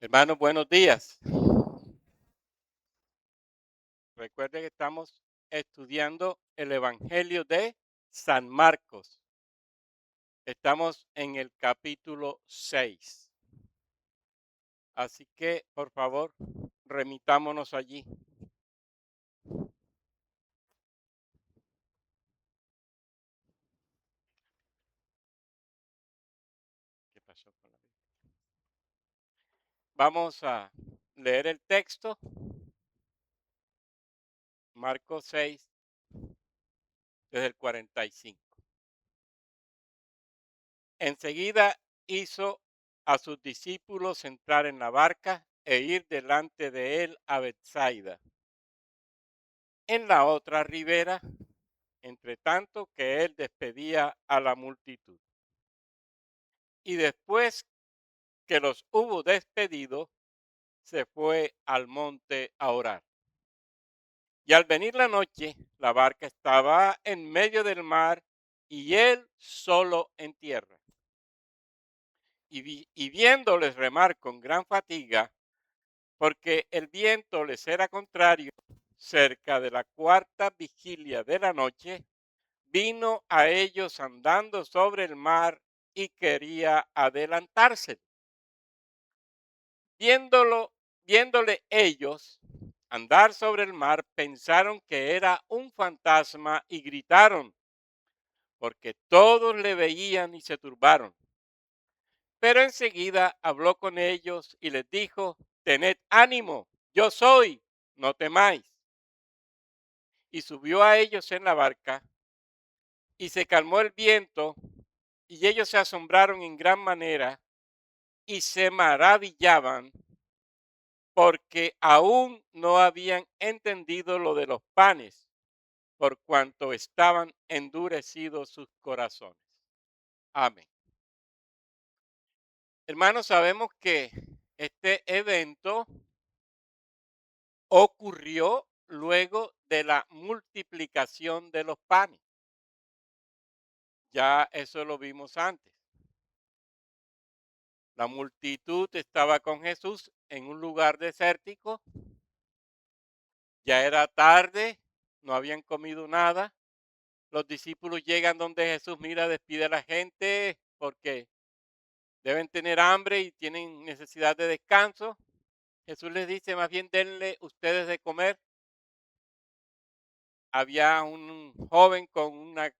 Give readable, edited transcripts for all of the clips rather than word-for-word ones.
Hermanos, buenos días. Recuerden que estamos estudiando el Evangelio de San Marcos. Estamos en el capítulo 6. Así que, por favor, remitámonos allí. ¿Qué pasó con la Biblia? Vamos a leer el texto, Marcos 6, desde el 45. Enseguida hizo a sus discípulos entrar en la barca e ir delante de él a Bethsaida, en la otra ribera, entre tanto que él despedía a la multitud. Y después que los hubo despedido, se fue al monte a orar. Y al venir la noche, la barca estaba en medio del mar y él solo en tierra. Y viéndoles remar con gran fatiga, porque el viento les era contrario, cerca de la cuarta vigilia de la noche, vino a ellos andando sobre el mar y quería adelantarse. Viéndolo, viéndole ellos andar sobre el mar, pensaron que era un fantasma y gritaron, porque todos le veían y se turbaron. Pero enseguida habló con ellos y les dijo, tened ánimo, yo soy, no temáis. Y subió a ellos en la barca y se calmó el viento y ellos se asombraron en gran manera y se maravillaban porque aún no habían entendido lo de los panes, por cuanto estaban endurecidos sus corazones. Amén. Hermanos, sabemos que este evento ocurrió luego de la multiplicación de los panes. Ya eso lo vimos antes. La multitud estaba con Jesús en un lugar desértico. Ya era tarde, no habían comido nada. Los discípulos llegan donde Jesús, mira, despide a la gente porque deben tener hambre y tienen necesidad de descanso. Jesús les dice, más bien denle ustedes de comer. Había un joven con una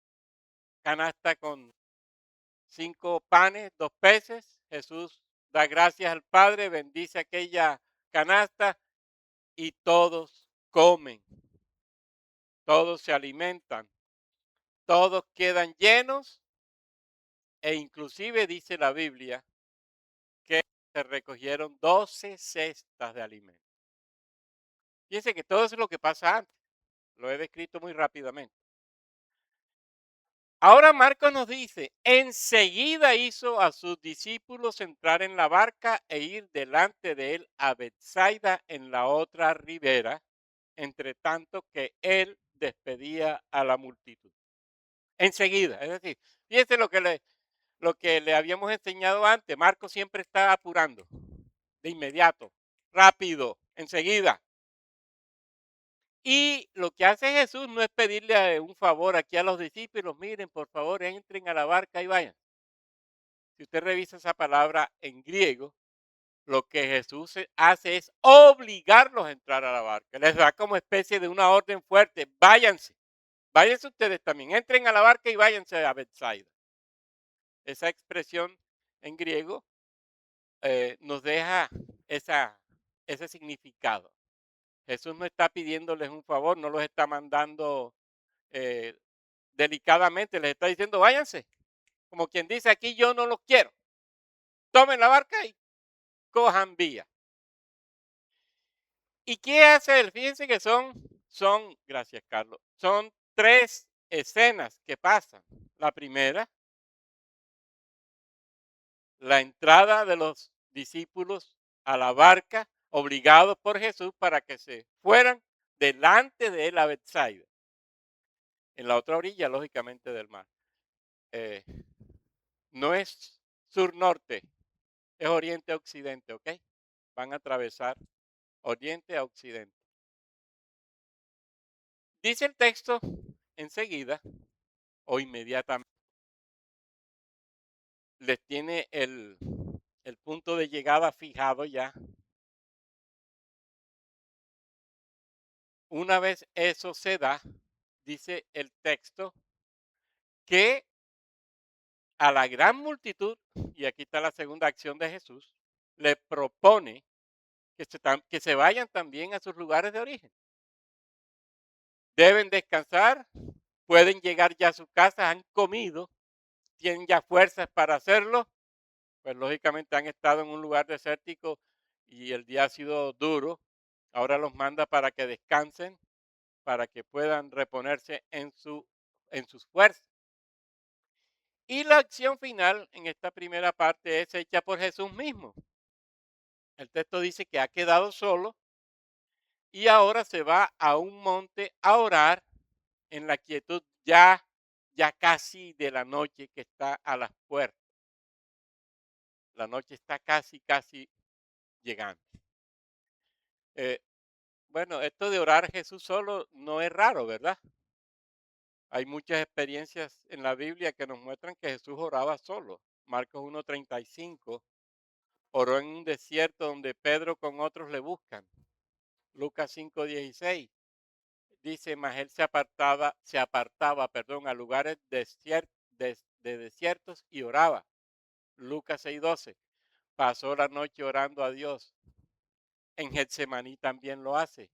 canasta con 5 panes, 2 peces. Jesús da gracias al Padre, bendice aquella canasta y todos comen, todos se alimentan, todos quedan llenos e inclusive dice la Biblia que se recogieron 12 cestas de alimentos. Fíjense que todo eso es lo que pasa antes. Lo he descrito muy rápidamente. Ahora Marcos nos dice, enseguida hizo a sus discípulos entrar en la barca e ir delante de él a Bethsaida en la otra ribera, entre tanto que él despedía a la multitud. Enseguida, es decir, fíjense lo que le habíamos enseñado antes. Marcos siempre está apurando, de inmediato, rápido, enseguida. Y lo que hace Jesús no es pedirle un favor aquí a los discípulos, miren, por favor, entren a la barca y vayan. Si usted revisa esa palabra en griego, lo que Jesús hace es obligarlos a entrar a la barca. Les da como especie de una orden fuerte, váyanse, váyanse ustedes también, entren a la barca y váyanse a Bethsaida. Esa expresión en griego nos deja ese significado. Jesús no está pidiéndoles un favor, no los está mandando eh, delicadamente, les está diciendo váyanse. Como quien dice aquí yo no los quiero. Tomen la barca y cojan vía. ¿Y qué hace él? Fíjense que gracias Carlos, son 3 escenas que pasan. La primera, la entrada de los discípulos a la barca, obligados por Jesús para que se fueran delante de él a Bethsaida, en la otra orilla, lógicamente, del mar. Eh, no es sur-norte, es oriente-occidente, ¿ok? van a atravesar oriente a occidente. Dice el texto enseguida o inmediatamente, les tiene el punto de llegada fijado ya. Una vez eso se da, dice el texto, que a la gran multitud, y aquí está la segunda acción de Jesús, le propone que se vayan también a sus lugares de origen. Deben descansar, pueden llegar ya a sus casas, han comido, tienen ya fuerzas para hacerlo, pues lógicamente han estado en un lugar desértico y el día ha sido duro. Ahora los manda para que descansen, para que puedan reponerse en sus fuerzas. Y la acción final en esta primera parte es hecha por Jesús mismo. El texto dice que ha quedado solo y ahora se va a un monte a orar en la quietud ya casi de la noche que está a las puertas. La noche está casi llegando. Eh, bueno, esto de orar Jesús solo no es raro, ¿verdad? Hay muchas experiencias en la Biblia que nos muestran que Jesús oraba solo. Marcos 1:35, oró en un desierto donde Pedro con otros le buscan. Lucas 5:16 dice, mas él se apartaba, a lugares de desiertos y oraba. Lucas 6:12, pasó la noche orando a Dios. En Getsemaní también lo hace,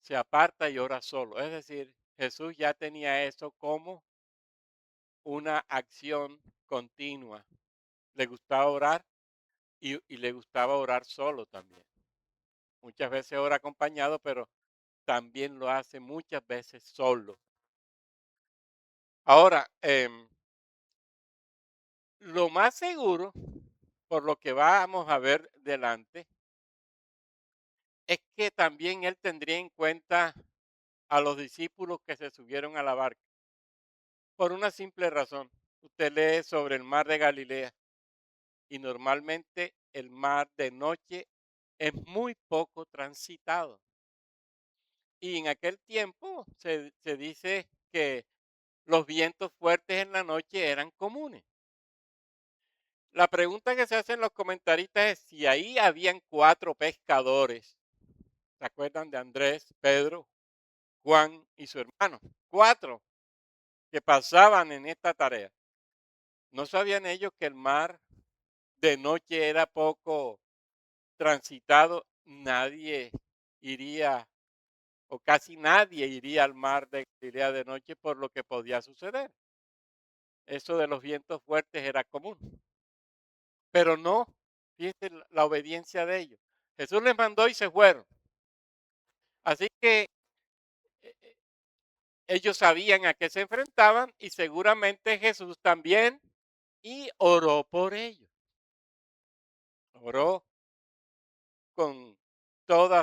se aparta y ora solo. Es decir, Jesús ya tenía eso como una acción continua. Le gustaba orar y le gustaba orar solo también. Muchas veces ora acompañado, pero también lo hace muchas veces solo. Ahora, lo más seguro, por lo que vamos a ver delante, es que también él tendría en cuenta a los discípulos que se subieron a la barca. Por una simple razón. Usted lee sobre el mar de Galilea y normalmente el mar de noche es muy poco transitado. Y en aquel tiempo se dice que los vientos fuertes en la noche eran comunes. La pregunta que se hacen los comentaristas es si ahí habían cuatro pescadores. ¿Se acuerdan de Andrés, Pedro, Juan y su hermano? Cuatro que pasaban en esta tarea. ¿No sabían ellos que el mar de noche era poco transitado? Nadie iría, o casi nadie iría al mar de Galilea de noche por lo que podía suceder. Eso de los vientos fuertes era común. Pero no, fíjense la obediencia de ellos. Jesús les mandó y se fueron. Así que eh, eh, ellos sabían a qué se enfrentaban y seguramente Jesús también y oró por ellos. Oró con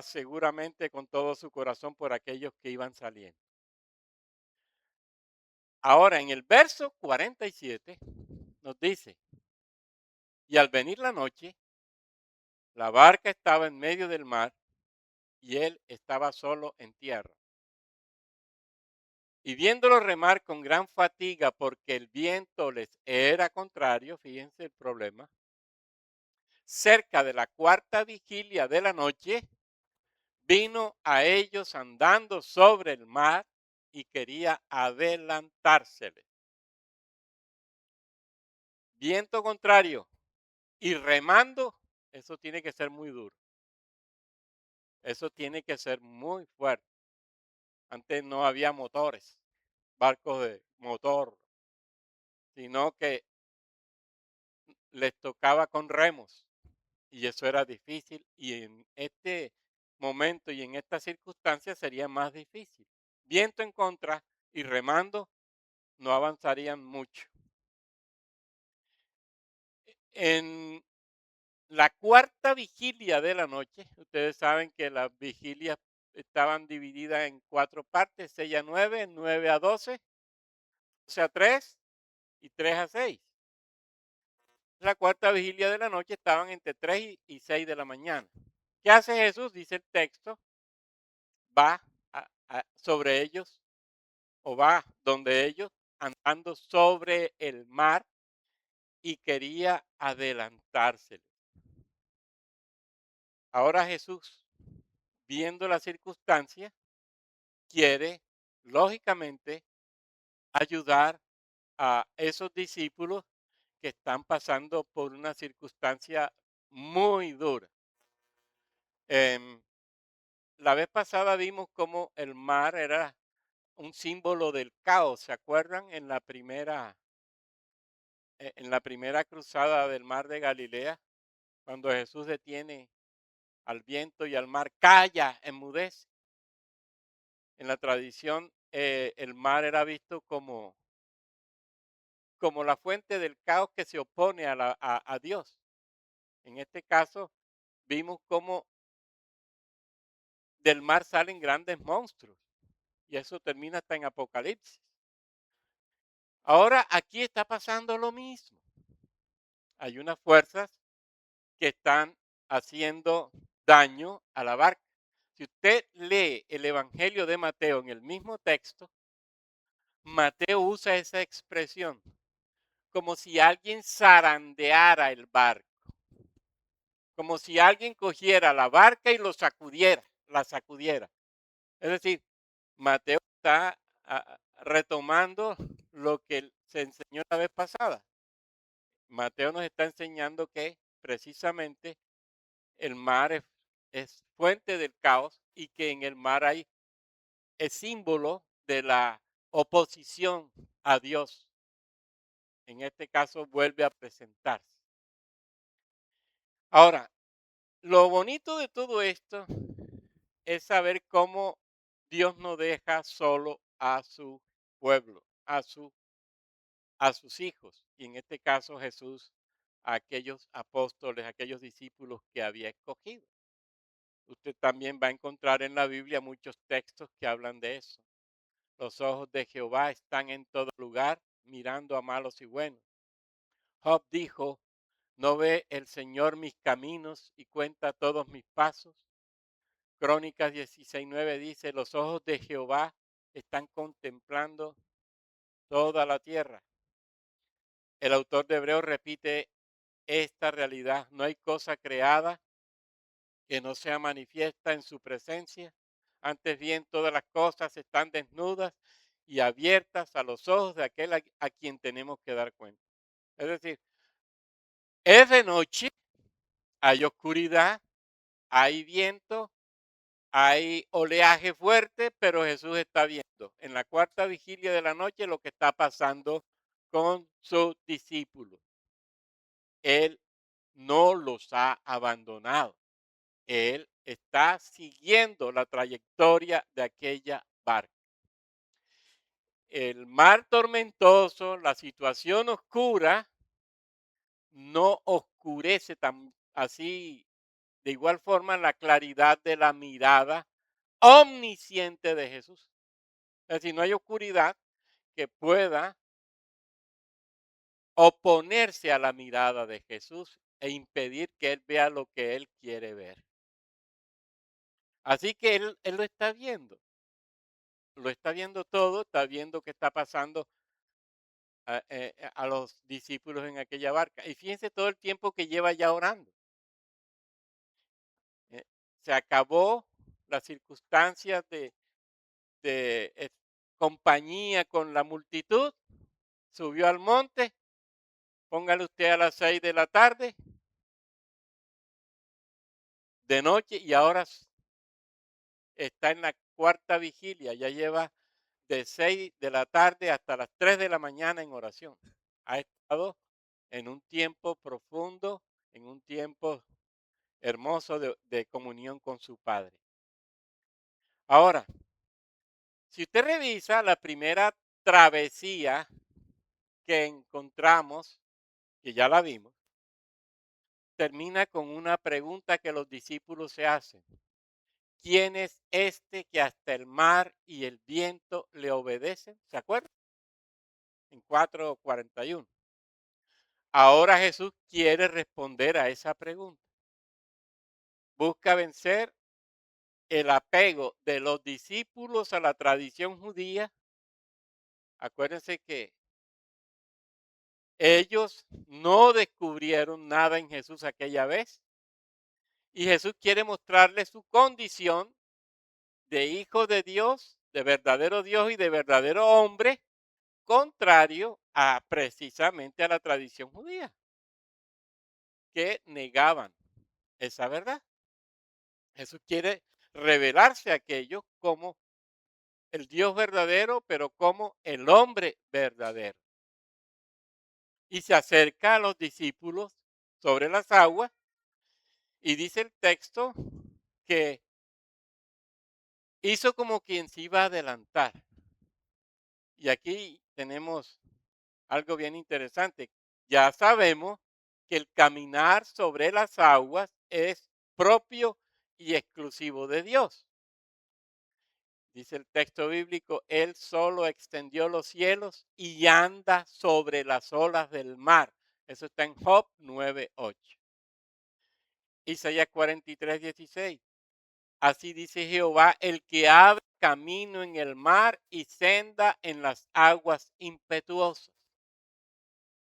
seguramente con todo su corazón por aquellos que iban saliendo. Ahora, en el verso 47 nos dice, y al venir la noche, la barca estaba en medio del mar y él estaba solo en tierra. Y viéndolo remar con gran fatiga porque el viento les era contrario, fíjense el problema, cerca de la cuarta vigilia de la noche, vino a ellos andando sobre el mar y quería adelantársele. Viento contrario y remando, eso tiene que ser muy duro. Eso tiene que ser muy fuerte. Antes no había motores, barcos de motor, sino que les tocaba con remos y eso era difícil y en este momento y en estas circunstancias sería más difícil. Viento en contra y remando no avanzarían mucho. En la cuarta vigilia de la noche, ustedes saben que las vigilias estaban divididas en cuatro partes, 6 a 9, 9 a 12, 12 a 3 y 3 a 6. La cuarta vigilia de la noche estaban entre 3 y 6 de la mañana. ¿Qué hace Jesús? Dice el texto, va sobre ellos o va donde ellos andando sobre el mar y quería adelantárselo. Ahora Jesús, viendo la circunstancia, quiere, lógicamente, ayudar a esos discípulos que están pasando por una circunstancia muy dura. Em, la vez pasada vimos cómo el mar era un símbolo del caos, ¿se acuerdan? En la primera cruzada del mar de Galilea, cuando Jesús detiene al viento y al mar, calla, enmudece. En la tradición, el mar era visto como la fuente del caos que se opone a Dios. En este caso, vimos cómo del mar salen grandes monstruos y eso termina hasta en Apocalipsis. Ahora aquí está pasando lo mismo. Hay unas fuerzas que están haciendo daño a la barca. Si usted lee el Evangelio de Mateo en el mismo texto, Mateo usa esa expresión como si alguien zarandeara el barco, como si alguien cogiera la barca y la sacudiera. Es decir, Mateo está retomando lo que se enseñó la vez pasada. Mateo nos está enseñando que precisamente el mar es fuente del caos y que en el mar hay el símbolo de la oposición a Dios. En este caso vuelve a presentarse. Ahora, lo bonito de todo esto es saber cómo Dios no deja solo a su pueblo, a sus hijos, y en este caso Jesús, a aquellos apóstoles, a aquellos discípulos que había escogido. Usted también va a encontrar en la Biblia muchos textos que hablan de eso. Los ojos de Jehová están en todo lugar, mirando a malos y buenos. Job dijo, ¿no ve el Señor mis caminos y cuenta todos mis pasos? Crónicas 16:9 dice, los ojos de Jehová están contemplando toda la tierra. El autor de Hebreos repite esta realidad. No hay cosa creada que no sea manifiesta en su presencia. Antes bien, todas las cosas están desnudas y abiertas a los ojos de aquel a quien tenemos que dar cuenta. Es decir, es de noche, hay oscuridad, hay viento, hay oleaje fuerte, pero Jesús está viendo en la cuarta vigilia de la noche lo que está pasando con sus discípulos. Él no los ha abandonado. Él está siguiendo la trayectoria de aquella barca. El mar tormentoso, la situación oscura, no oscurece tan así de igual forma la claridad de la mirada omnisciente de Jesús. Es decir, no hay oscuridad que pueda oponerse a la mirada de Jesús e impedir que él vea lo que él quiere ver. Así que él lo está viendo todo, está viendo qué está pasando a los discípulos en aquella barca. Y fíjense todo el tiempo que lleva ya orando. Eh, Se acabó las circunstancias de compañía con la multitud, subió al monte, póngale usted a las 6 de la tarde, de noche, y ahora está en la cuarta vigilia, ya lleva de 6 de la tarde hasta las 3 de la mañana en oración. Ha estado en un tiempo profundo, en un tiempo hermoso de comunión con su Padre. Ahora, si usted revisa la primera travesía que encontramos, que ya la vimos, termina con una pregunta que los discípulos se hacen. ¿Quién es este que hasta el mar y el viento le obedecen? ¿Se acuerdan? En 4:41. Ahora Jesús quiere responder a esa pregunta. Busca vencer el apego de los discípulos a la tradición judía. Acuérdense que ellos no descubrieron nada en Jesús aquella vez. Y Jesús quiere mostrarles su condición de hijo de Dios y de verdadero hombre, contrario a precisamente a la tradición judía, que negaban esa verdad. Jesús quiere revelarse a aquellos como el Dios verdadero, pero como el hombre verdadero. Y se acerca a los discípulos sobre las aguas y dice el texto que hizo como quien se iba a adelantar. Y aquí tenemos algo bien interesante. Ya sabemos que el caminar sobre las aguas es propio y exclusivo de Dios. Dice el texto bíblico, Él solo extendió los cielos y anda sobre las olas del mar. Eso está en Job 9:8. Isaías 43:16. Así dice Jehová, el que abre camino en el mar y senda en las aguas impetuosas.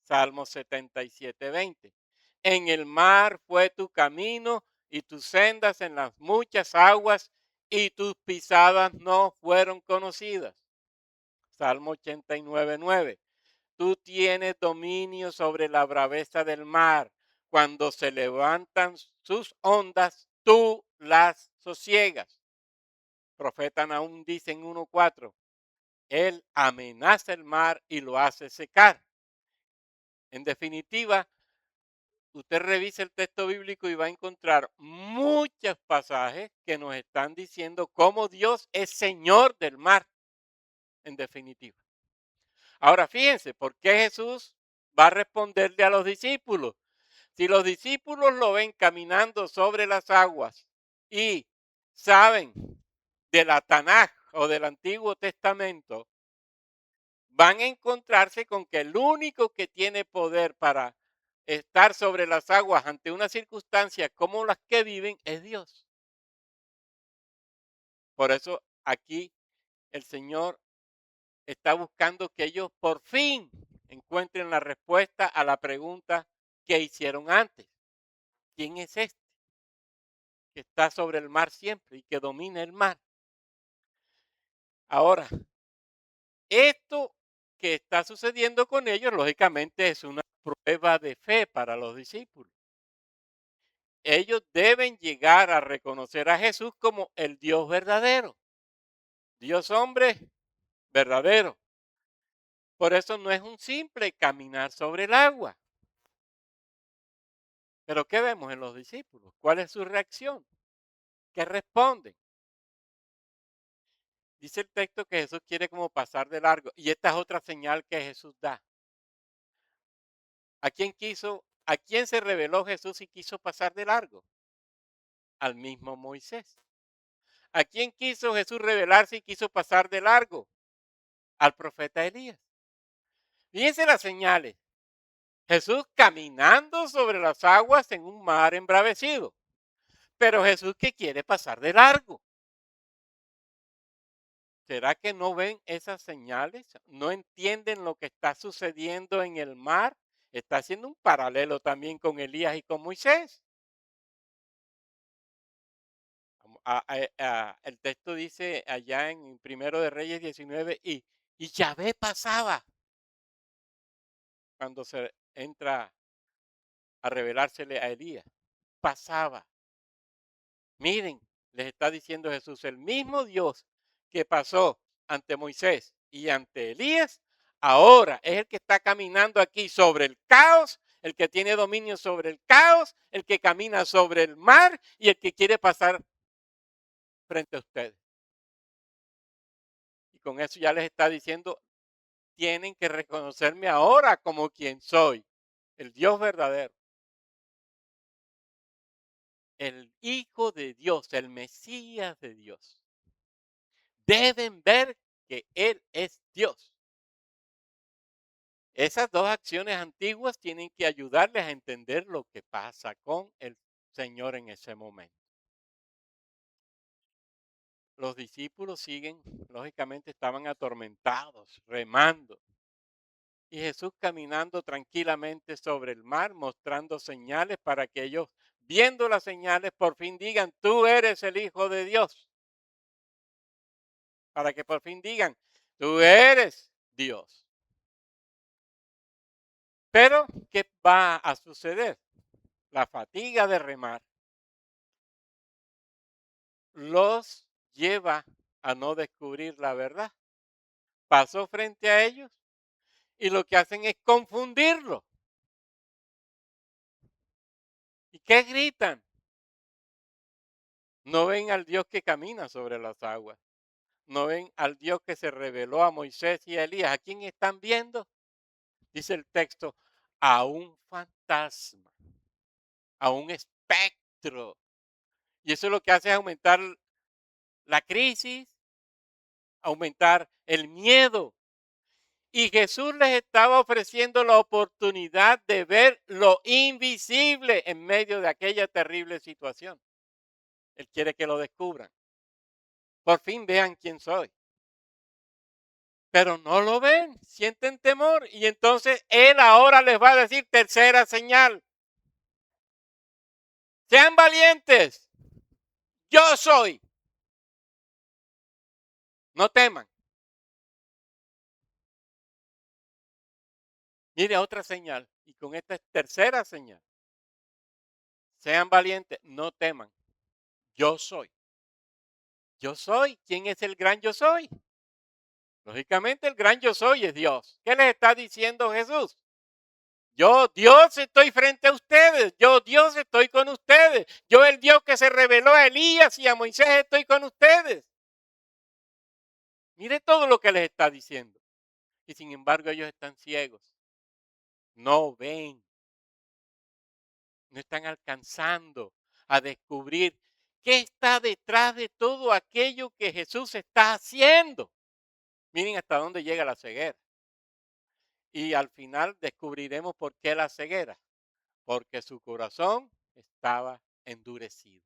Salmo 77:20. En el mar fue tu camino y tus sendas en las muchas aguas y tus pisadas no fueron conocidas. Salmo 89:9. Tú tienes dominio sobre la braveza del mar. Cuando se levantan sus ondas, tú las sosiegas. Profeta Nahum dice en 1:4. Él amenaza el mar y lo hace secar. En definitiva, usted revisa el texto bíblico y va a encontrar muchos pasajes que nos están diciendo cómo Dios es Señor del mar, en definitiva. Ahora fíjense, ¿por qué Jesús va a responderle a los discípulos? Si los discípulos lo ven caminando sobre las aguas y saben de la Tanaj o del Antiguo Testamento, van a encontrarse con que el único que tiene poder para estar sobre las aguas ante una circunstancia como las que viven es Dios. Por eso aquí el Señor está buscando que ellos por fin encuentren la respuesta a la pregunta que hicieron antes. ¿Quién es este que está sobre el mar siempre y que domina el mar? Ahora, esto que está sucediendo con ellos, lógicamente es una prueba de fe para los discípulos. Ellos deben llegar a reconocer a Jesús como el Dios verdadero, Dios hombre verdadero. Por eso no es un simple caminar sobre el agua. Pero ¿qué vemos en los discípulos? ¿Cuál es su reacción? ¿Qué responden? Dice el texto que Jesús quiere como pasar de largo. Y esta es otra señal que Jesús da. ¿A quién se reveló Jesús y quiso pasar de largo? Al mismo Moisés. ¿A quién quiso Jesús revelarse y quiso pasar de largo? Al profeta Elías. Fíjense las señales. Jesús caminando sobre las aguas en un mar embravecido. Pero Jesús que quiere pasar de largo. ¿Será que no ven esas señales? ¿No entienden lo que está sucediendo en el mar? Está haciendo un paralelo también con Elías y con Moisés. El texto dice allá en Primero de Reyes 19, y Yahvé pasaba cuando se entra a revelársele a Elías. Pasaba. Miren, les está diciendo Jesús, el mismo Dios que pasó ante Moisés y ante Elías, ahora es el que está caminando aquí sobre el caos, el que tiene dominio sobre el caos, el que camina sobre el mar y el que quiere pasar frente a ustedes. Y con eso ya les está diciendo, tienen que reconocerme ahora como quien soy, el Dios verdadero, el Hijo de Dios, el Mesías de Dios. Deben ver que Él es Dios. Esas dos acciones antiguas tienen que ayudarles a entender lo que pasa con el Señor en ese momento. Los discípulos siguen, lógicamente estaban atormentados, remando, y Jesús caminando tranquilamente sobre el mar, mostrando señales para que ellos, viendo las señales, por fin digan, tú eres el Hijo de Dios. Para que por fin digan, tú eres Dios. Pero, ¿qué va a suceder? La fatiga de remar los lleva a no descubrir la verdad. Pasó frente a ellos y lo que hacen es confundirlo. ¿Y qué gritan? No ven al Dios que camina sobre las aguas. No ven al Dios que se reveló a Moisés y a Elías. ¿A quién están viendo? Dice el texto, a un fantasma, a un espectro. Y eso lo que hace es aumentar la crisis, aumentar el miedo. Y Jesús les estaba ofreciendo la oportunidad de ver lo invisible en medio de aquella terrible situación. Él quiere que lo descubran. Por fin vean quién soy. Pero no lo ven, sienten temor. Y entonces Él ahora les va a decir tercera señal. Sean valientes. Yo soy. No teman. Mire otra señal. Y con esta tercera señal. Sean valientes. No teman. Yo soy. Yo soy. ¿Quién es el gran yo soy? Lógicamente el gran yo soy es Dios. ¿Qué les está diciendo Jesús? Yo, Dios, estoy frente a ustedes. Yo, Dios, estoy con ustedes. Yo, el Dios que se reveló a Elías y a Moisés, estoy con ustedes. Mire todo lo que les está diciendo. Y sin embargo ellos están ciegos. No ven. No están alcanzando a descubrir qué está detrás de todo aquello que Jesús está haciendo. Miren hasta dónde llega la ceguera. Y al final descubriremos por qué la ceguera. Porque su corazón estaba endurecido.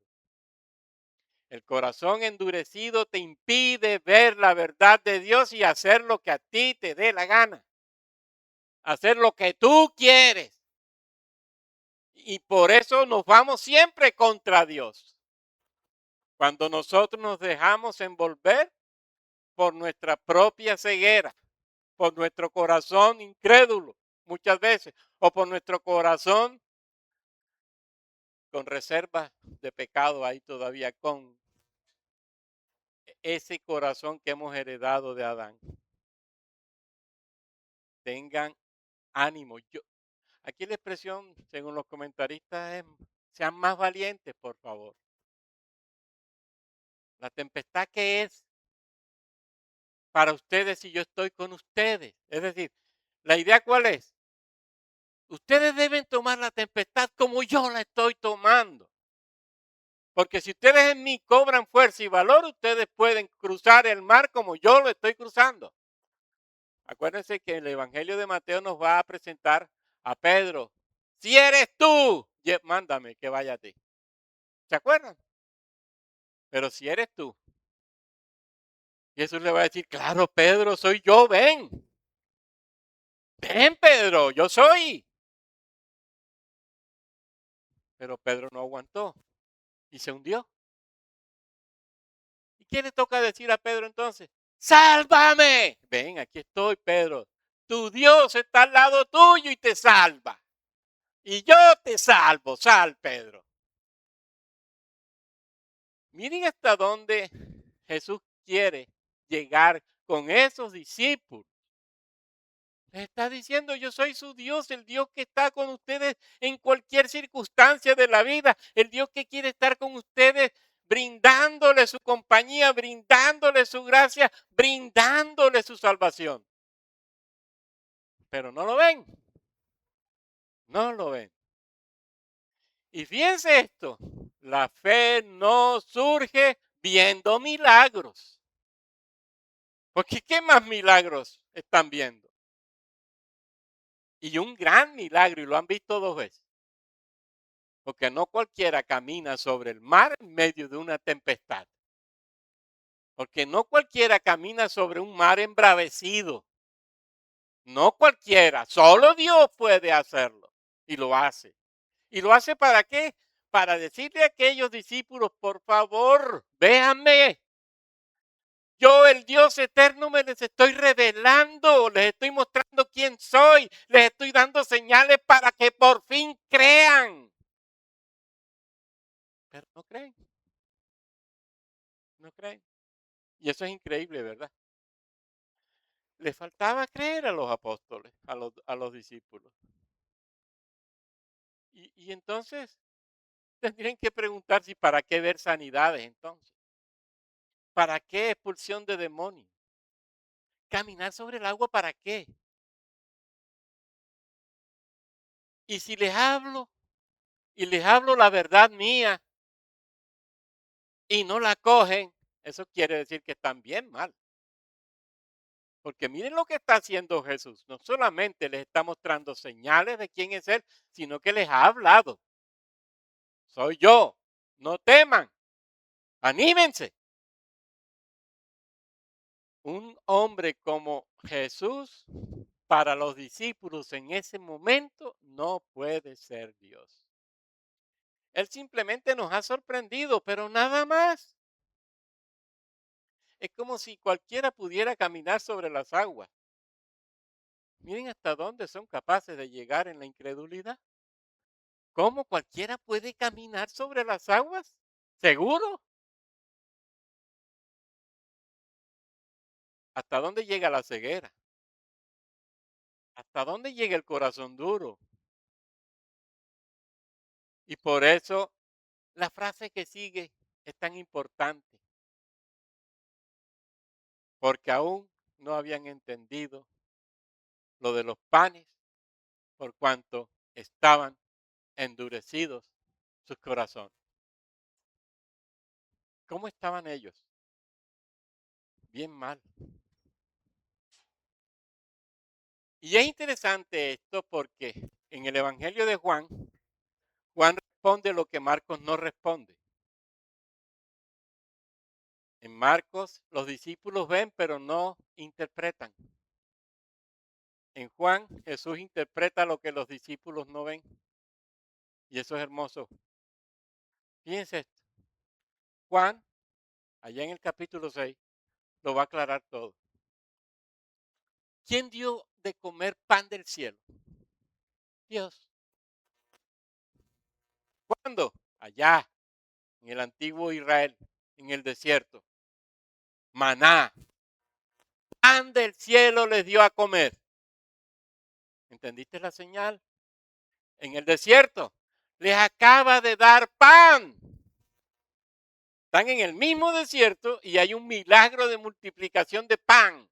El corazón endurecido te impide ver la verdad de Dios y hacer lo que a ti te dé la gana. Hacer lo que tú quieres. Y por eso nos vamos siempre contra Dios. Cuando nosotros nos dejamos envolver por nuestra propia ceguera, por nuestro corazón incrédulo muchas veces, o por nuestro corazón con reservas de pecado ahí todavía, con ese corazón que hemos heredado de Adán. Tengan ánimo. Aquí la expresión, según los comentaristas, es sean más valientes, por favor. La tempestad que es para ustedes si yo estoy con ustedes. Es decir, la idea cuál es. Ustedes deben tomar la tempestad como yo la estoy tomando. Porque si ustedes en mí cobran fuerza y valor, ustedes pueden cruzar el mar como yo lo estoy cruzando. Acuérdense que el Evangelio de Mateo nos va a presentar a Pedro. Si eres tú, mándame que vaya a ti. ¿Se acuerdan? Pero si eres tú, Jesús le va a decir, claro, Pedro, soy yo, ven. Ven, Pedro, yo soy. Pero Pedro no aguantó y se hundió. ¿Y qué le toca decir a Pedro entonces? ¡Sálvame! Ven, aquí estoy, Pedro. Tu Dios está al lado tuyo y te salva. Y yo te salvo, sal, Pedro. Miren hasta dónde Jesús quiere llegar con esos discípulos. Les está diciendo, yo soy su Dios, el Dios que está con ustedes en cualquier circunstancia de la vida, el Dios que quiere estar con ustedes brindándole su compañía, brindándole su gracia, brindándole su salvación. Pero no lo ven, no lo ven. Y fíjense esto, la fe no surge viendo milagros. Porque ¿qué más milagros están viendo? Y un gran milagro, y lo han visto 2 veces. Porque no cualquiera camina sobre el mar en medio de una tempestad. Porque no cualquiera camina sobre un mar embravecido. No cualquiera, solo Dios puede hacerlo. Y lo hace. ¿Y lo hace para qué? Para decirle a aquellos discípulos, por favor, véanme. Yo, el Dios eterno, me les estoy revelando, les estoy mostrando quién soy, les estoy dando señales para que por fin crean. Pero no creen, no creen. Y eso es increíble, ¿verdad? Les faltaba creer a los apóstoles, a los discípulos. Y entonces tendrían que preguntar si para qué ver sanidades entonces. ¿Para qué expulsión de demonios? ¿Caminar sobre el agua para qué? Y si les hablo, y les hablo la verdad mía, y no la cogen, eso quiere decir que están bien mal. Porque miren lo que está haciendo Jesús. No solamente les está mostrando señales de quién es Él, sino que les ha hablado. Soy yo. No teman. Anímense. Un hombre como Jesús, para los discípulos en ese momento, no puede ser Dios. Él simplemente nos ha sorprendido, pero nada más. Es como si cualquiera pudiera caminar sobre las aguas. Miren hasta dónde son capaces de llegar en la incredulidad. ¿Cómo cualquiera puede caminar sobre las aguas? ¿Seguro? ¿Hasta dónde llega la ceguera? ¿Hasta dónde llega el corazón duro? Y por eso la frase que sigue es tan importante, porque aún no habían entendido lo de los panes, por cuanto estaban endurecidos sus corazones. ¿Cómo estaban ellos? Bien mal. Y es interesante esto porque en el Evangelio de Juan, Juan responde lo que Marcos no responde. En Marcos los discípulos ven pero no interpretan. En Juan Jesús interpreta lo que los discípulos no ven. Y eso es hermoso. Fíjense esto. Juan, allá en el capítulo 6, lo va a aclarar todo. ¿Quién dio de comer pan del cielo? Dios. ¿Cuándo? Allá, en el antiguo Israel, en el desierto. Maná. Pan del cielo les dio a comer. ¿Entendiste la señal? En el desierto les acaba de dar pan. Están en el mismo desierto y hay un milagro de multiplicación de pan.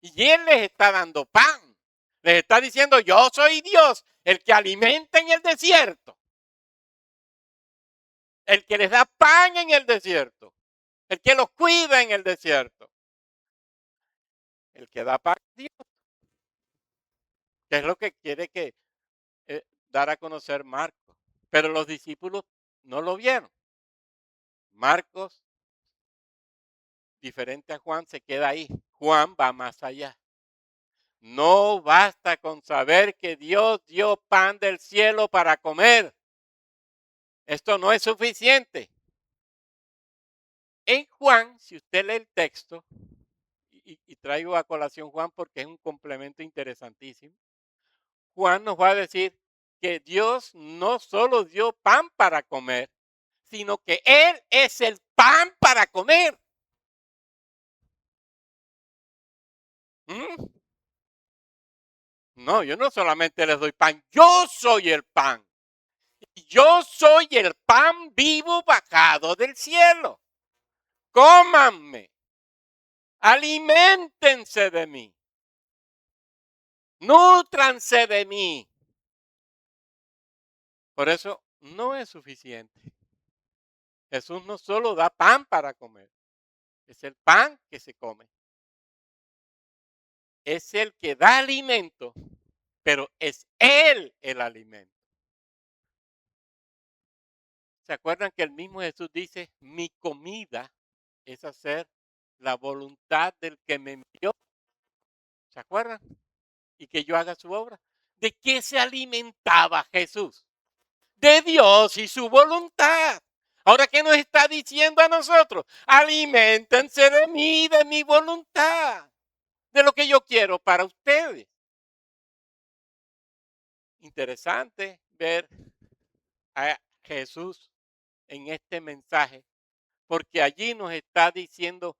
Y Él les está dando pan. Les está diciendo, yo soy Dios, el que alimenta en el desierto. El que les da pan en el desierto. El que los cuida en el desierto. El que da pan es Dios. Que es lo que quiere que dar a conocer Marcos. Pero los discípulos no lo vieron. Marcos, diferente a Juan, se queda ahí. Juan va más allá. No basta con saber que Dios dio pan del cielo para comer. Esto no es suficiente. En Juan, si usted lee el texto, y traigo a colación Juan porque es un complemento interesantísimo, Juan nos va a decir que Dios no solo dio pan para comer, sino que Él es el pan para comer. ¿Mm? No, yo no solamente les doy pan, yo soy el pan. Yo soy el pan vivo bajado del cielo. Cómanme, aliméntense de mí, nútranse de mí. Por eso no es suficiente. Jesús no solo da pan para comer, es el pan que se come. Es el que da alimento pero es Él el alimento. ¿Se acuerdan que el mismo Jesús dice, mi comida es hacer la voluntad del que me envió? ¿Se acuerdan? Y que yo haga su obra. ¿De qué se alimentaba Jesús? De Dios y su voluntad. Ahora, ¿qué nos está diciendo a nosotros? Aliméntense de mi voluntad, de lo que yo quiero para ustedes. Interesante ver a Jesús en este mensaje, porque allí nos está diciendo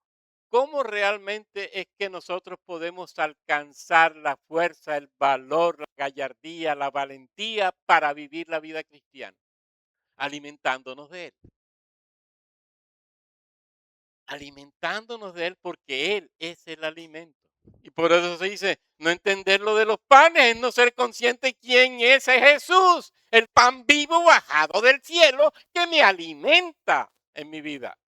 cómo realmente es que nosotros podemos alcanzar la fuerza, el valor, la gallardía, la valentía para vivir la vida cristiana, alimentándonos de Él. Alimentándonos de Él porque Él es el alimento. Y por eso se dice, no entender lo de los panes es no ser consciente quién es Jesús, el pan vivo bajado del cielo que me alimenta en mi vida.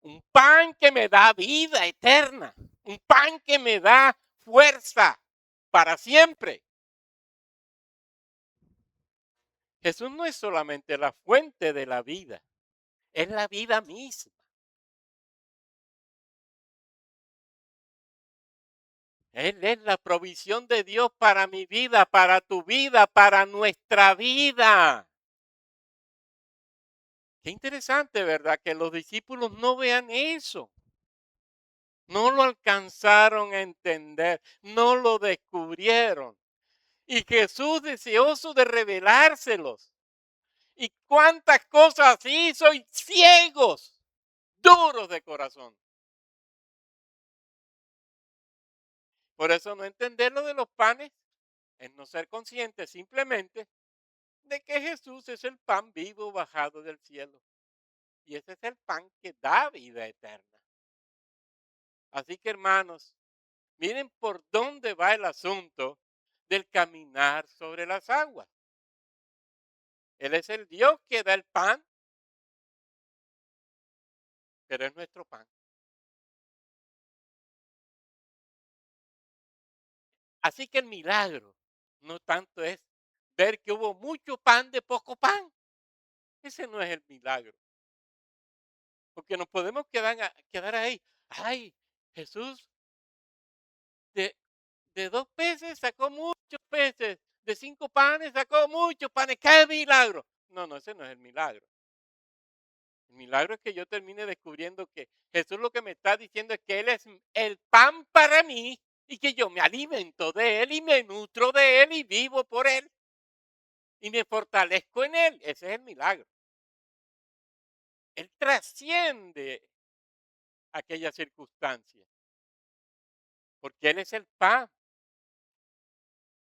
Un pan que me da vida eterna, un pan que me da fuerza para siempre. Jesús no es solamente la fuente de la vida, es la vida misma. Él es la provisión de Dios para mi vida, para tu vida, para nuestra vida. Qué interesante, ¿verdad? Que los discípulos no vean eso. No lo alcanzaron a entender, no lo descubrieron. Y Jesús deseoso de revelárselos. Y cuántas cosas hizo y ciegos, duros de corazón. Por eso no entender lo de los panes es no ser consciente simplemente de que Jesús es el pan vivo bajado del cielo. Y ese es el pan que da vida eterna. Así que hermanos, miren por dónde va el asunto del caminar sobre las aguas. Él es el Dios que da el pan, pero es nuestro pan. Así que el milagro no tanto es ver que hubo mucho pan de poco pan. Ese no es el milagro. Porque nos podemos quedar ahí. Ay, Jesús de, de 2 peces sacó muchos peces. De 5 panes sacó muchos panes. ¡Qué milagro! No, no, ese no es el milagro. El milagro es que yo termine descubriendo que Jesús lo que me está diciendo es que Él es el pan para mí y que yo me alimento de Él y me nutro de Él y vivo por Él y me fortalezco en Él. Ese es el milagro. Él trasciende aquella circunstancia porque Él es el pan.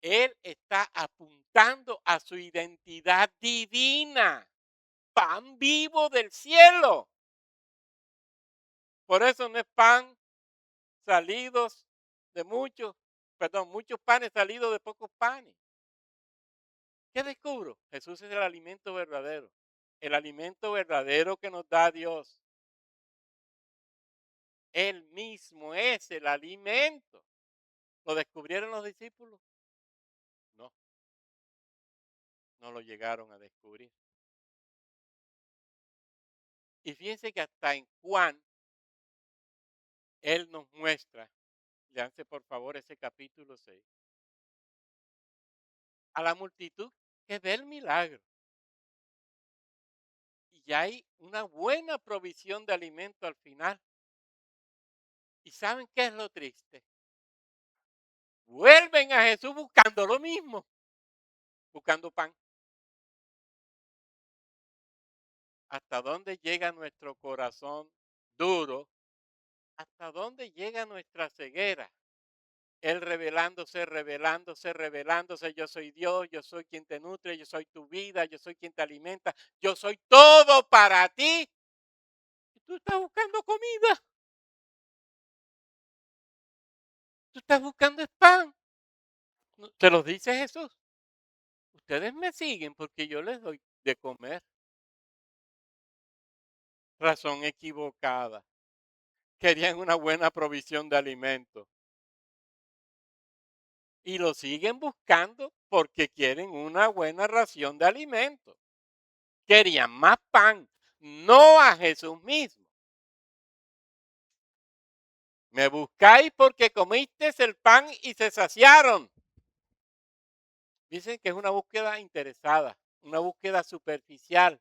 Él está apuntando a su identidad divina, pan vivo del cielo. Por eso no es pan salidos de muchos, perdón, muchos panes salidos de pocos panes. ¿Qué descubro? Jesús es el alimento verdadero. El alimento verdadero que nos da Dios. Él mismo es el alimento. ¿Lo descubrieron los discípulos? No, no lo llegaron a descubrir. Y fíjense que hasta en Juan, Él nos muestra, léanse por favor ese capítulo 6, a la multitud que ve el milagro. Y ya hay una buena provisión de alimento al final. ¿Y saben qué es lo triste? Vuelven a Jesús buscando lo mismo, buscando pan. ¿Hasta dónde llega nuestro corazón duro? ¿Hasta dónde llega nuestra ceguera? Él revelándose, revelándose, revelándose. Yo soy Dios, yo soy quien te nutre, yo soy tu vida, yo soy quien te alimenta, yo soy todo para ti. Y tú estás buscando comida, tú estás buscando pan. Te lo dice Jesús. Ustedes me siguen porque yo les doy de comer. Razón equivocada. Querían una buena provisión de alimento. y lo siguen buscando porque quieren una buena ración de alimento. Querían más pan, no a Jesús mismo. Me buscáis porque comisteis el pan y se saciaron. Dicen que es una búsqueda interesada, una búsqueda superficial.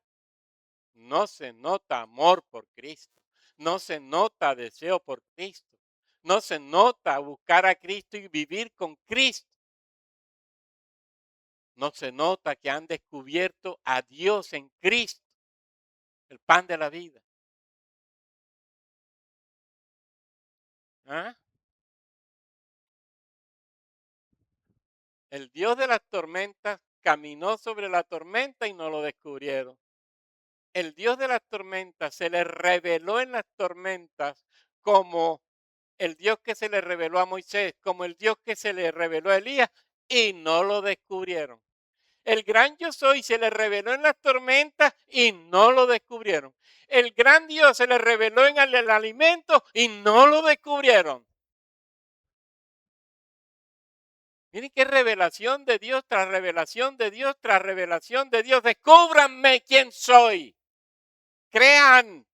No se nota amor por Cristo, no se nota deseo por Cristo, no se nota buscar a Cristo y vivir con Cristo. No se nota que han descubierto a Dios en Cristo, el pan de la vida. ¿Ah? El Dios de las tormentas caminó sobre la tormenta y no lo descubrieron. El Dios de las tormentas se le reveló en las tormentas como el Dios que se le reveló a Moisés, como el Dios que se le reveló a Elías y no lo descubrieron. El gran yo soy se le reveló en las tormentas y no lo descubrieron. El gran Dios se le reveló en el alimento y no lo descubrieron. Miren qué revelación de Dios tras revelación de Dios tras revelación de Dios. Descúbranme quién soy. Crean.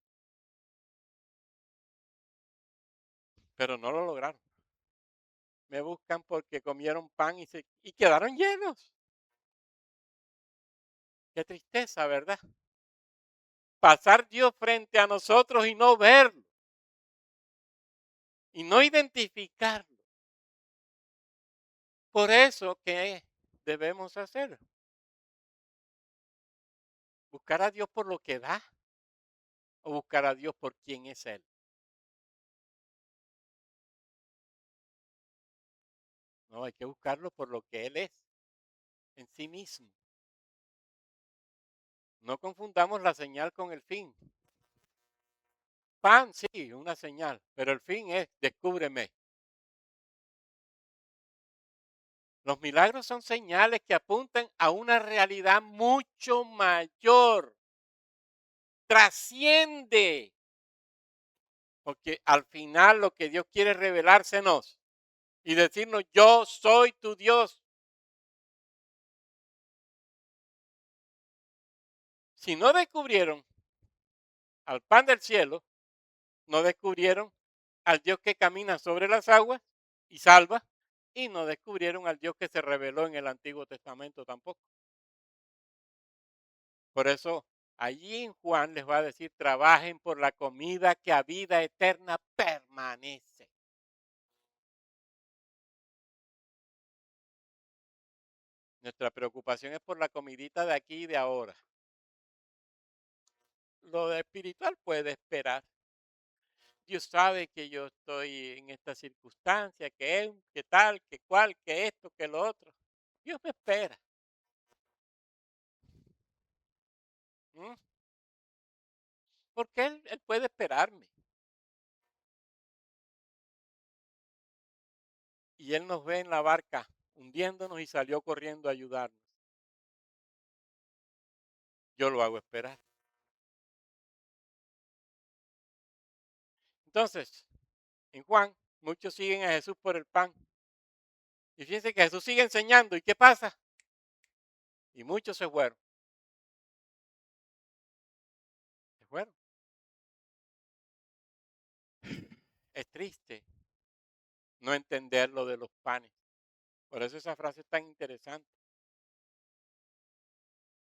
Pero no lo lograron. Me buscan porque comieron pan y quedaron llenos. Qué tristeza, ¿verdad? Pasar Dios frente a nosotros y no verlo. Y no identificarlo. Por eso, ¿qué debemos hacer? Buscar a Dios por lo que da o buscar a Dios por quién es Él. No, hay que buscarlo por lo que Él es en sí mismo. No confundamos la señal con el fin. Pan, sí, una señal, pero el fin es descúbreme. Los milagros son señales que apuntan a una realidad mucho mayor. Trasciende. Porque al final lo que Dios quiere es revelársenos y decirnos, yo soy tu Dios. Si no descubrieron al pan del cielo, no descubrieron al Dios que camina sobre las aguas y salva, y no descubrieron al Dios que se reveló en el Antiguo Testamento tampoco. Por eso, allí en Juan les va a decir, trabajen por la comida que a vida eterna permanece. Nuestra preocupación es por la comidita de aquí y de ahora. Lo de espiritual puede esperar. Dios sabe que yo estoy en esta circunstancia, que tal, que cual, que esto, que lo otro. Dios me espera. ¿Mm? Porque él puede esperarme. Y Él nos ve en la barca hundiéndonos y salió corriendo a ayudarnos. Yo lo hago esperar. Entonces, en Juan, muchos siguen a Jesús por el pan. Y fíjense que Jesús sigue enseñando. ¿Y qué pasa? Y muchos se fueron. Se fueron. Es triste no entender lo de los panes. Por eso esa frase es tan interesante.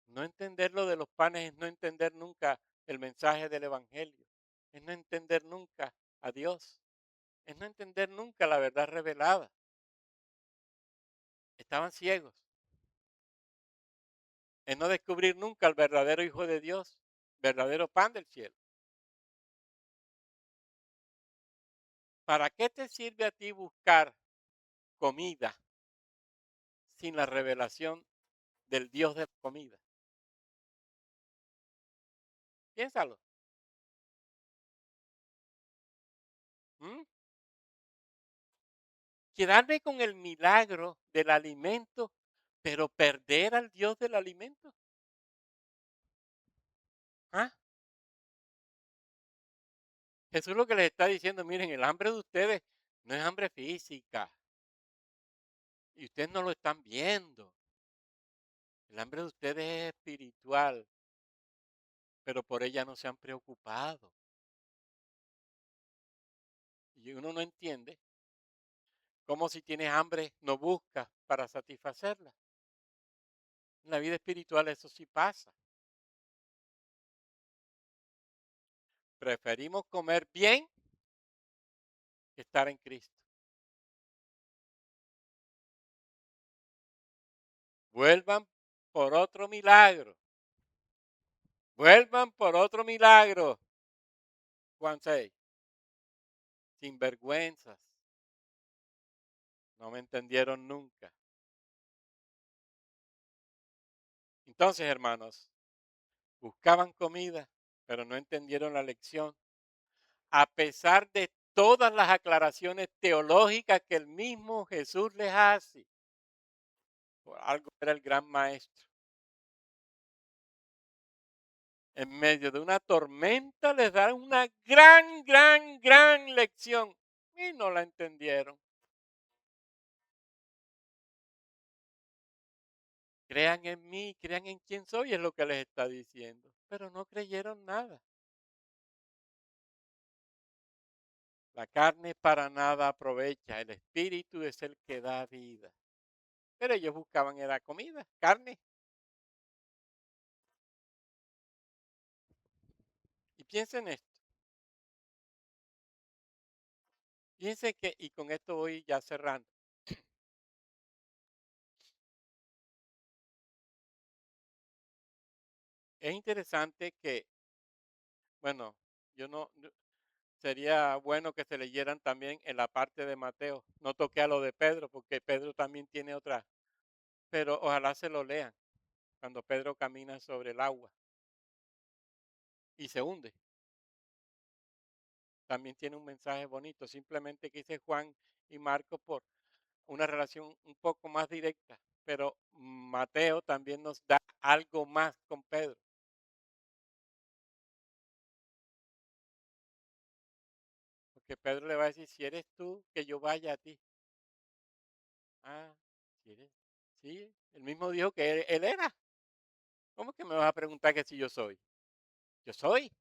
No entender lo de los panes es no entender nunca el mensaje del Evangelio. Es no entender nunca a Dios. Es no entender nunca la verdad revelada. Estaban ciegos. Es no descubrir nunca al verdadero Hijo de Dios, verdadero pan del cielo. ¿Para qué te sirve a ti buscar comida sin la revelación del Dios de la comida? Piénsalo. ¿Mm? Quedarme con el milagro del alimento, pero perder al Dios del alimento. ¿Ah? Jesús lo que les está diciendo, miren, el hambre de ustedes no es hambre física. Y ustedes no lo están viendo. El hambre de ustedes es espiritual, pero por ella no se han preocupado. Y uno no entiende cómo si tienes hambre no buscas para satisfacerla. En la vida espiritual eso sí pasa. Preferimos comer bien que estar en Cristo. Vuelvan por otro milagro. Vuelvan por otro milagro. Juan 6. Sinvergüenzas. No me entendieron nunca. Entonces, hermanos, buscaban comida, pero no entendieron la lección. A pesar de todas las aclaraciones teológicas que el mismo Jesús les hace. Por algo era el gran maestro. En medio de una tormenta les da una gran lección. Y no la entendieron. Crean en mí, crean en quién soy, es lo que les está diciendo. Pero no creyeron nada. La carne para nada aprovecha, el espíritu es el que da vida. Pero ellos buscaban era comida, carne. Y piensen esto, piensen que, y con esto voy ya cerrando, es interesante que, bueno, yo no, sería bueno que se leyeran también en la parte de Mateo. No toqué a lo de Pedro, porque Pedro también tiene otra, pero ojalá se lo lean cuando Pedro camina sobre el agua y se hunde. También tiene un mensaje bonito, simplemente que dice Juan y Marcos por una relación un poco más directa, pero Mateo también nos da algo más con Pedro, porque Pedro le va a decir, si eres tú, que yo vaya a ti. Ah, si eres, sí, el mismo dijo que él era. ¿Cómo que me vas a preguntar que si yo soy? Yo soy.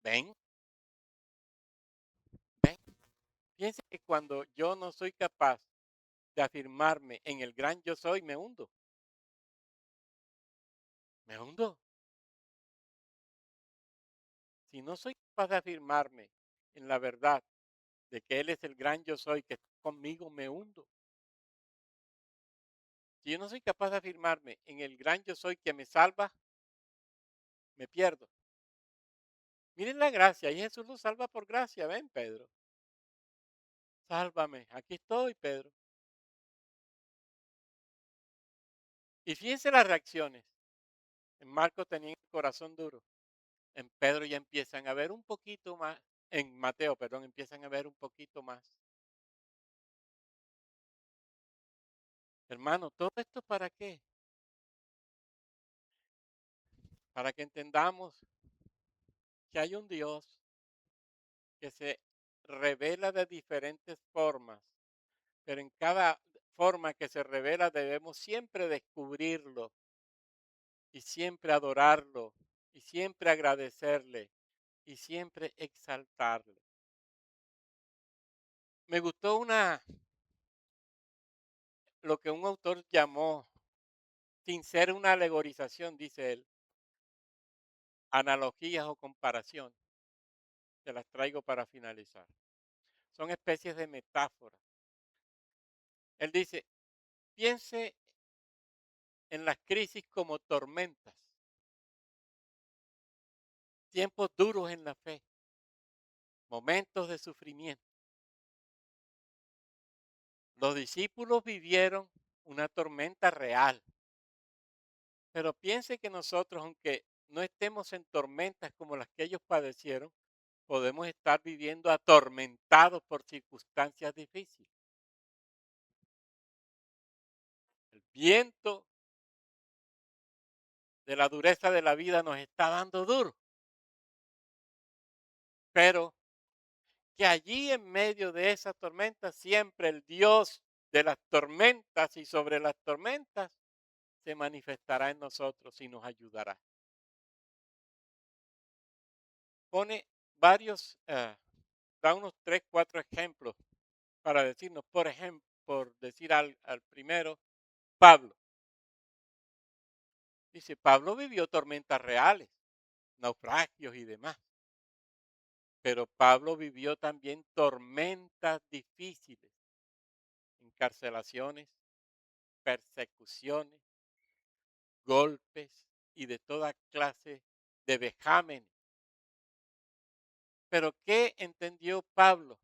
Ven, ven. Piensa que cuando yo no soy capaz de afirmarme en el gran yo soy, me hundo. Me hundo. Si no soy capaz de afirmarme en la verdad de que Él es el gran yo soy, que está conmigo, me hundo. Si yo no soy capaz de afirmarme en el gran yo soy que me salva, me pierdo. Miren la gracia, y Jesús nos salva por gracia, ven Pedro. Sálvame, aquí estoy, Pedro. Y fíjense las reacciones. En Marcos tenían el corazón duro. En Pedro ya empiezan a ver un poquito más. En Mateo, perdón, empiezan a ver un poquito más. Hermano, ¿todo esto para qué? Para que entendamos que hay un Dios que se revela de diferentes formas, pero en cada forma que se revela debemos siempre descubrirlo y siempre adorarlo y siempre agradecerle y siempre exaltarle. Me gustó lo que un autor llamó, sin ser una alegorización, dice él, analogías o comparación. Te las traigo para finalizar. Son especies de metáforas. Él dice, piense en las crisis como tormentas, tiempos duros en la fe, momentos de sufrimiento. Los discípulos vivieron una tormenta real, pero piense que nosotros, aunque no estemos en tormentas como las que ellos padecieron, podemos estar viviendo atormentados por circunstancias difíciles. El viento de la dureza de la vida nos está dando duro, pero que allí en medio de esa tormenta siempre el Dios de las tormentas y sobre las tormentas, se manifestará en nosotros y nos ayudará. Pone varios, da unos 3, 4 ejemplos para decirnos, por ejemplo, por decir al primero, Pablo. Dice, Pablo vivió tormentas reales, naufragios y demás, pero Pablo vivió también tormentas difíciles, encarcelaciones, persecuciones, golpes y de toda clase de vejámenes. Pero ¿qué entendió Pablo?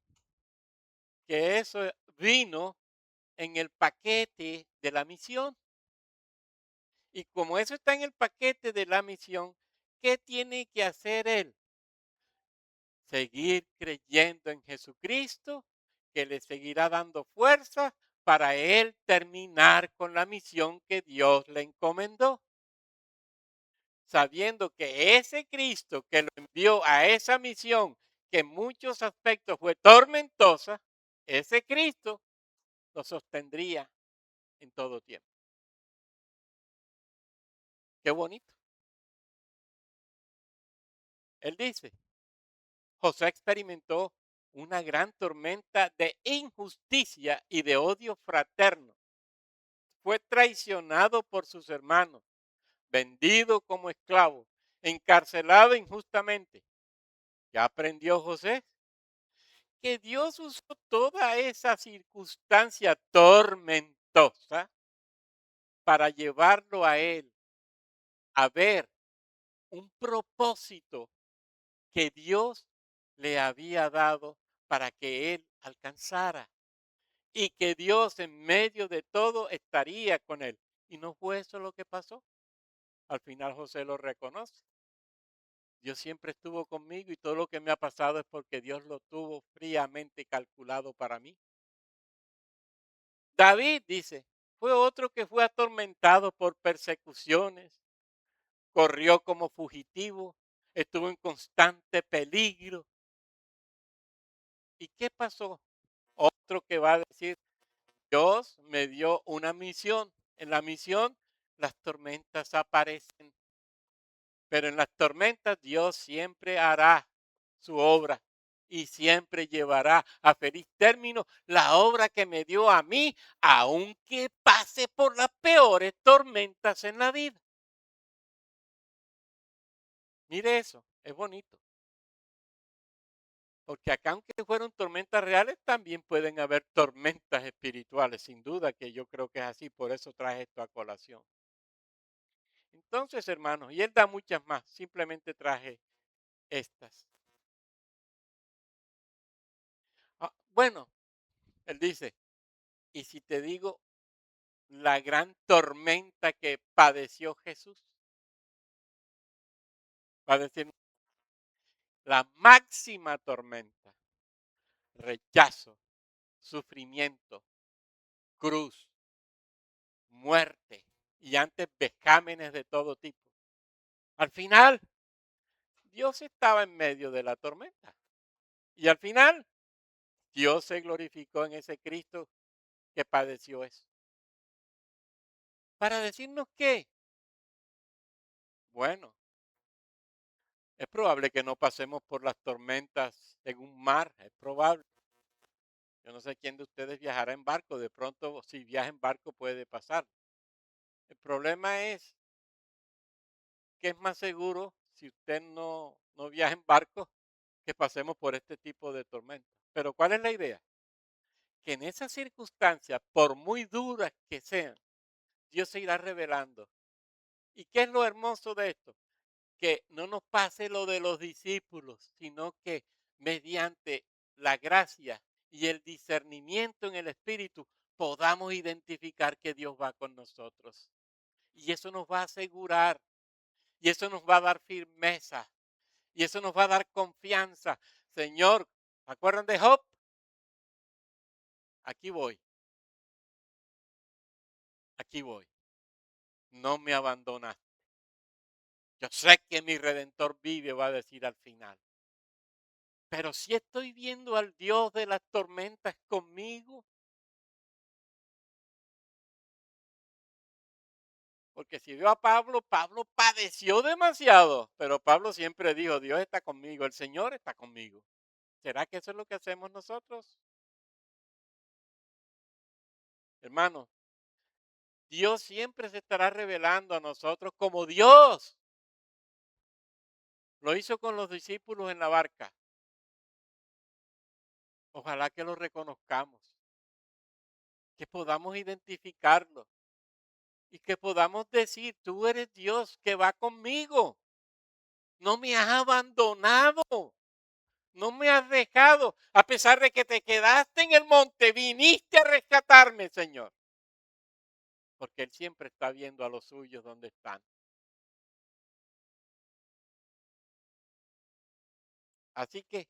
Que eso vino en el paquete de la misión. Y como eso está en el paquete de la misión, ¿qué tiene que hacer él? Seguir creyendo en Jesucristo, que le seguirá dando fuerza para él terminar con la misión que Dios le encomendó. Sabiendo que ese Cristo que lo envió a esa misión, que en muchos aspectos fue tormentosa, ese Cristo lo sostendría en todo tiempo. Qué bonito. Él dice, José experimentó una gran tormenta de injusticia y de odio fraterno. Fue traicionado por sus hermanos, vendido como esclavo, encarcelado injustamente. ¿Ya aprendió José? Que Dios usó toda esa circunstancia tormentosa para llevarlo a él a ver un propósito que Dios le había dado para que él alcanzara y que Dios en medio de todo estaría con él. Y no fue eso lo que pasó. Al final José lo reconoce. Dios siempre estuvo conmigo y todo lo que me ha pasado es porque Dios lo tuvo fríamente calculado para mí. David dice, fue otro que fue atormentado por persecuciones, corrió como fugitivo, estuvo en constante peligro. ¿Y qué pasó? Otro que va a decir, Dios me dio una misión. En la misión las tormentas aparecen, pero en las tormentas Dios siempre hará su obra y siempre llevará a feliz término la obra que me dio a mí, aunque pase por las peores tormentas en la vida. Mire eso, es bonito. Porque acá, aunque fueron tormentas reales, también pueden haber tormentas espirituales, sin duda que yo creo que es así, por eso traje esto a colación. Entonces, hermanos, y él da muchas más, simplemente traje estas. Bueno, él dice, y si te digo la gran tormenta que padeció Jesús, va a decir la máxima tormenta, rechazo, sufrimiento, cruz, muerte y antes vejámenes de todo tipo. Al final, Dios estaba en medio de la tormenta. Y al final, Dios se glorificó en ese Cristo que padeció eso. Para decirnos que, bueno, es probable que no pasemos por las tormentas en un mar, es probable. Yo no sé quién de ustedes viajará en barco, de pronto si viaja en barco puede pasar. El problema es que es más seguro si usted no viaja en barco que pasemos por este tipo de tormenta. Pero ¿cuál es la idea? Que en esas circunstancias, por muy duras que sean, Dios se irá revelando. ¿Y qué es lo hermoso de esto? Que no nos pase lo de los discípulos, sino que mediante la gracia y el discernimiento en el Espíritu podamos identificar que Dios va con nosotros. Y eso nos va a asegurar, y eso nos va a dar firmeza, y eso nos va a dar confianza. Señor, ¿se acuerdan de Job? Aquí voy, aquí voy. No me abandonaste. Yo sé que mi redentor vive, va a decir al final. Pero si estoy viendo al Dios de las tormentas conmigo, Porque si vio a Pablo, Pablo padeció demasiado, pero Pablo siempre dijo, Dios está conmigo, el Señor está conmigo. ¿Será que eso es lo que hacemos nosotros? Hermano, Dios siempre se estará revelando a nosotros como Dios. Lo hizo con los discípulos en la barca. Ojalá que lo reconozcamos, que podamos identificarlo y que podamos decir, tú eres Dios que va conmigo. No me has abandonado, no me has dejado, a pesar de que te quedaste en el monte, viniste a rescatarme, Señor. Porque Él siempre está viendo a los suyos donde están. Así que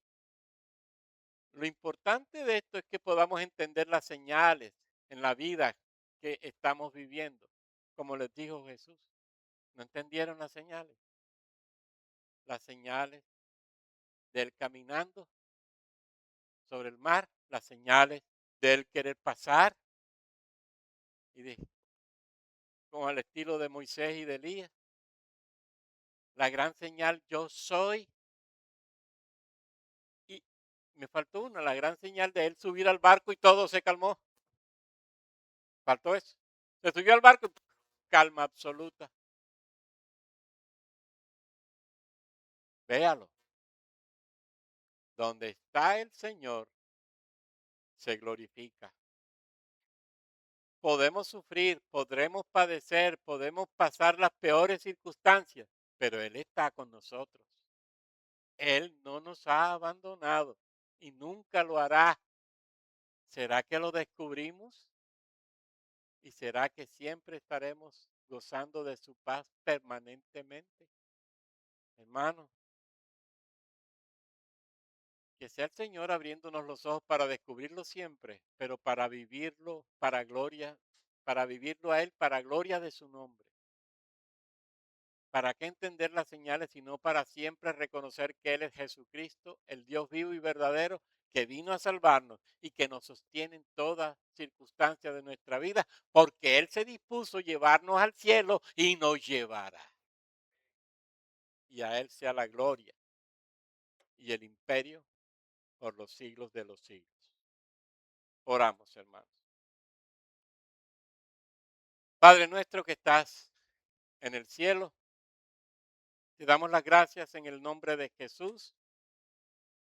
lo importante de esto es que podamos entender las señales en la vida que estamos viviendo. Como les dijo Jesús, ¿no entendieron las señales? Las señales de Él caminando sobre el mar, las señales de Él querer pasar y de, como al estilo de Moisés y de Elías. La gran señal, yo soy. Y me faltó una, la gran señal de Él subir al barco y todo se calmó. Faltó eso. Se subió al barco, calma absoluta. Véalo. Donde está el Señor, se glorifica. Podemos sufrir, podremos padecer, podemos pasar las peores circunstancias, pero Él está con nosotros. Él no nos ha abandonado y nunca lo hará. ¿Será que lo descubrimos? ¿Y será que siempre estaremos gozando de su paz permanentemente? Hermano, que sea el Señor abriéndonos los ojos para descubrirlo siempre, pero para vivirlo para gloria, para vivirlo a Él para gloria de su nombre. ¿Para qué entender las señales sino para siempre reconocer que Él es Jesucristo, el Dios vivo y verdadero, que vino a salvarnos y que nos sostiene en todas circunstancias de nuestra vida, porque Él se dispuso a llevarnos al cielo y nos llevará. Y a Él sea la gloria y el imperio por los siglos de los siglos. Oramos, hermanos. Padre nuestro que estás en el cielo, te damos las gracias en el nombre de Jesús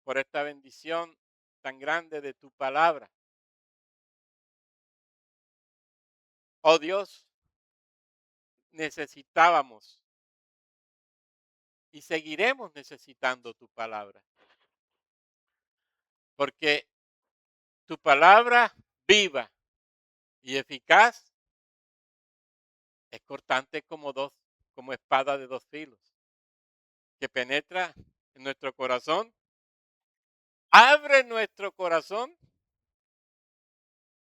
por esta bendición tan grande de tu palabra. Oh Dios, necesitábamos y seguiremos necesitando tu palabra, porque tu palabra viva y eficaz es cortante como espada de dos filos, que penetra en nuestro corazón, abre nuestro corazón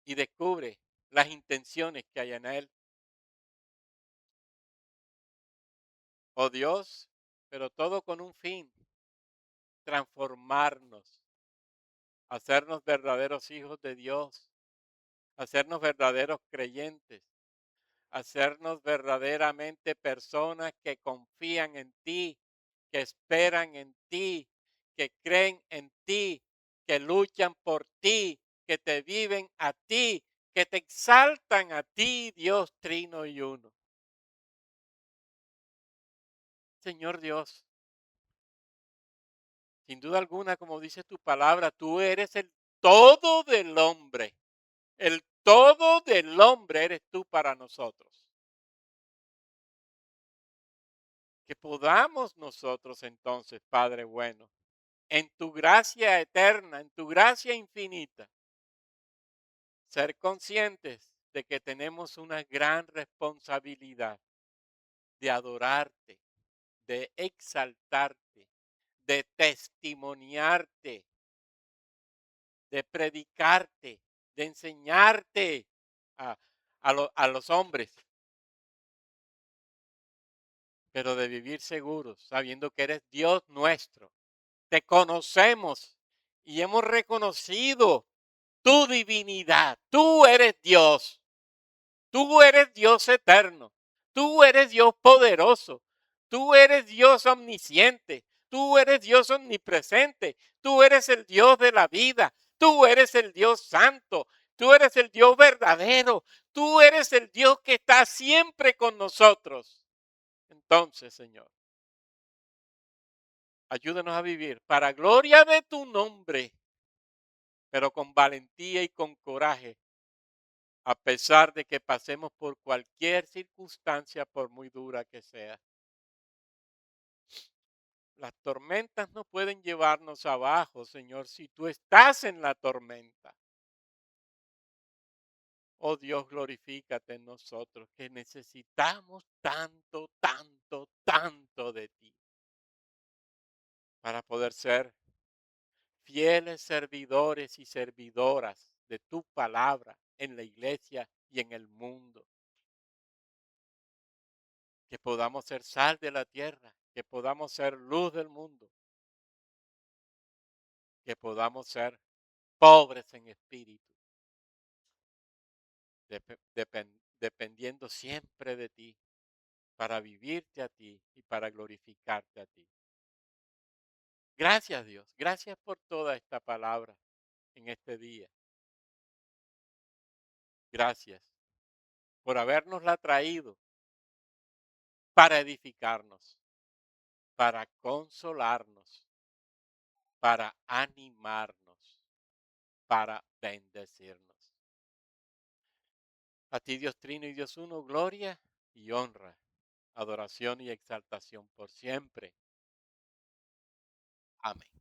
y descubre las intenciones que hay en él. Oh Dios, pero todo con un fin, transformarnos, hacernos verdaderos hijos de Dios, hacernos verdaderos creyentes, hacernos verdaderamente personas que confían en ti, que esperan en ti, que creen en ti, que luchan por ti, que te viven a ti, que te exaltan a ti, Dios trino y uno. Señor Dios, sin duda alguna, como dice tu palabra, tú eres el todo del hombre. El todo del hombre eres tú para nosotros. Que podamos nosotros entonces, Padre bueno, en tu gracia eterna, en tu gracia infinita, ser conscientes de que tenemos una gran responsabilidad de adorarte, de exaltarte, de testimoniarte, de predicarte, de enseñarte a, a los hombres, pero de vivir seguros, sabiendo que eres Dios nuestro. Te conocemos y hemos reconocido tu divinidad. Tú eres Dios. Tú eres Dios eterno. Tú eres Dios poderoso. Tú eres Dios omnisciente. Tú eres Dios omnipresente. Tú eres el Dios de la vida. Tú eres el Dios santo. Tú eres el Dios verdadero. Tú eres el Dios que está siempre con nosotros. Entonces, Señor, ayúdanos a vivir para gloria de tu nombre, pero con valentía y con coraje, a pesar de que pasemos por cualquier circunstancia, por muy dura que sea. Las tormentas no pueden llevarnos abajo, Señor, si tú estás en la tormenta. Oh Dios, glorifícate en nosotros, que necesitamos tanto, tanto, tanto de ti para poder ser fieles servidores y servidoras de tu palabra en la iglesia y en el mundo. Que podamos ser sal de la tierra, que podamos ser luz del mundo, que podamos ser pobres en espíritu, dependiendo siempre de ti, para vivirte a ti y para glorificarte a ti. Gracias Dios, gracias por toda esta palabra en este día. Gracias por habernosla traído para edificarnos, para consolarnos, para animarnos, para bendecirnos. A ti Dios Trino y Dios Uno, gloria y honra, adoración y exaltación por siempre. Amén.